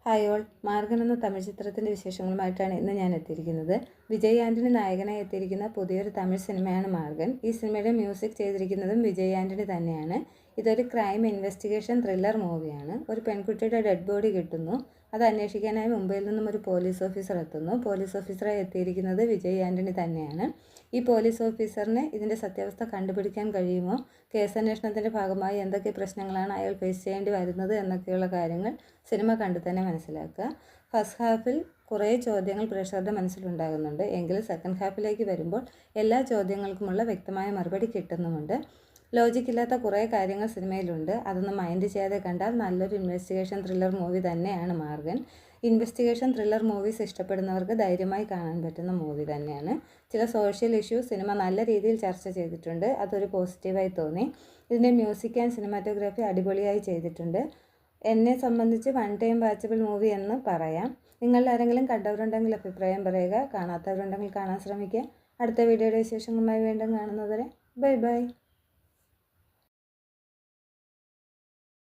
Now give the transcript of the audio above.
Hi all, Margan എന്ന തമിഴ് ചിത്രത്തിൻ്റെ വിശേഷങ്ങളുമായിട്ടാണ് ഇന്ന് ഞാൻ എത്തിയിരിക്കുന്നത്. വിജയ് ആൻ്റണി നായകനായി എത്തിയിരിക്കുന്ന പുതിയൊരു തമിഴ് സിനിമയാണ് മാർഗൻ. ഈ സിനിമയുടെ മ്യൂസിക് ചെയ്തിരിക്കുന്നതും വിജയ് ആൻ്റണി തന്നെയാണ്. ഇതൊരു ക്രൈം ഇൻവെസ്റ്റിഗേഷൻ ത്രില്ലർ മൂവിയാണ്. ഒരു പെൺകുട്ടിയുടെ ഡെഡ് ബോഡി കിട്ടുന്നു. അത് അന്വേഷിക്കാനായി മുംബൈയിൽ നിന്നും ഒരു പോലീസ് ഓഫീസർ എത്തുന്നു. പോലീസ് ഓഫീസറായി എത്തിയിരിക്കുന്നത് വിജയ് ആൻ്റണി തന്നെയാണ്. ഈ പോലീസ് ഓഫീസറിന് ഇതിൻ്റെ സത്യാവസ്ഥ കണ്ടുപിടിക്കാൻ കഴിയുമോ, കേസന്വേഷണത്തിൻ്റെ ഭാഗമായി എന്തൊക്കെ പ്രശ്നങ്ങളാണ് അയാൾ ഫേസ് ചെയ്യേണ്ടി വരുന്നത് എന്നൊക്കെയുള്ള കാര്യങ്ങൾ സിനിമ കണ്ടു തന്നെ മനസ്സിലാക്കുക. ഫസ്റ്റ് ഹാഫിൽ കുറേ ചോദ്യങ്ങൾ പ്രേക്ഷകരുടെ മനസ്സിലുണ്ടാകുന്നുണ്ട്. എങ്കിൽ സെക്കൻഡ് ഹാഫിലേക്ക് വരുമ്പോൾ എല്ലാ ചോദ്യങ്ങൾക്കുമുള്ള വ്യക്തമായ മറുപടി കിട്ടുന്നുമുണ്ട്. ലോജിക്കില്ലാത്ത കുറേ കാര്യങ്ങൾ സിനിമയിലുണ്ട്. അതൊന്നും മൈൻഡ് ചെയ്യാതെ കണ്ടാൽ നല്ലൊരു ഇൻവെസ്റ്റിഗേഷൻ ത്രില്ലർ മൂവി തന്നെയാണ് മാർഗൻ. ഇൻവെസ്റ്റിഗേഷൻ ത്രില്ലർ മൂവീസ് ഇഷ്ടപ്പെടുന്നവർക്ക് ധൈര്യമായി കാണാൻ പറ്റുന്ന മൂവി തന്നെയാണ്. ചില സോഷ്യൽ ഇഷ്യൂസ് സിനിമ നല്ല രീതിയിൽ ചർച്ച ചെയ്തിട്ടുണ്ട്. അതൊരു പോസിറ്റീവായി തോന്നി. ഇതിൻ്റെ മ്യൂസിക് ആൻഡ് സിനിമാറ്റോഗ്രാഫി അടിപൊളിയായി ചെയ്തിട്ടുണ്ട്. എന്നെ സംബന്ധിച്ച് വൺ ടൈം വാച്ചബിൾ മൂവി എന്ന് പറയാം. നിങ്ങളിൽ ആരെങ്കിലും കണ്ടവരുണ്ടെങ്കിൽ അഭിപ്രായം പറയുക. കാണാത്തവരുണ്ടെങ്കിൽ കാണാൻ ശ്രമിക്കുക. അടുത്ത വീഡിയോയുടെ വിശേഷങ്ങളുമായി വീണ്ടും കാണുന്നതുവരെ ബൈ ബൈ.